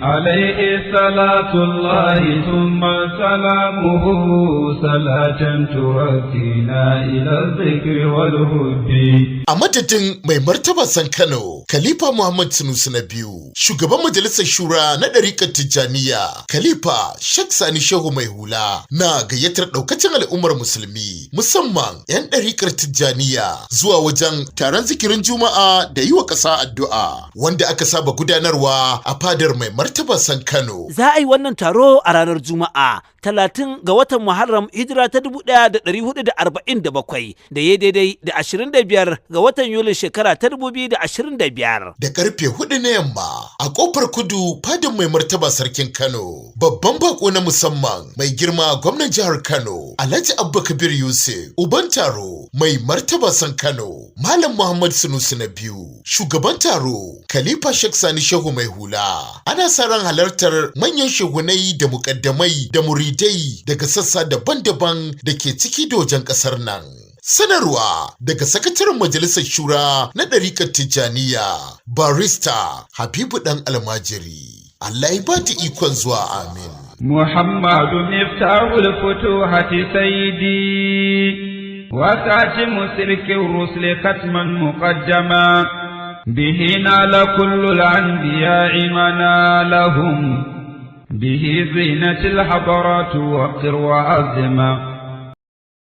عليه صلاة الله ثم سلامه صلاة تؤتينا إلى الذكر والهدي. A madadin mai martaba san Kano, Khalifa Muhammad Sanusi na biyu, shugaban majalisar shura na ɗarikar Tijjaniya, Khalifa Sheikh Sani Shehu Mai Hula na gayyatar ɗaukacin al'ummar musulmi, musamman 'yan ɗarikar Tijjaniya zuwa wajen taron zikirin Juma'a da yi wa ƙasa addu'a, wanda aka saba gudanarwa a fadar mai martaba san Kano. Za a yi wannan taro a ranar Juma'a 30 ga watan Muharram hijira ta 1447 da ya daidai da 25 ga watan Yulin shekara ta 2025. Da karfe 4 na yamma a kofar kudu fadin mai martaba sarkin Kano. Babban bako na musamman mai girma gwamnan jihar Kano Alhaji Abba Kabir Yusuf. Uban taro mai martaba san Kano Malam Muhammad Sanusi na biyu. Shugaban taro Khalifa Sheikh Sani Shehu Mai Hula. Ana sa ran halartar manyan shehunai da mukaddamai da muridai daga sassa daban-daban da ke ciki da wajen ƙasar nan. Sanarwa daga sakataren majalisar shura na ɗarikar Tijjaniya, Barista Habibu ɗan Almajiri. Allah ya bata ikon zuwa, amin. محمد مفتاح الفتوحة سيدي وكاتم سلك الرسل ختما مقدما به نال كل الأنبياء منالهم به زينة الحضرات وقر وعظما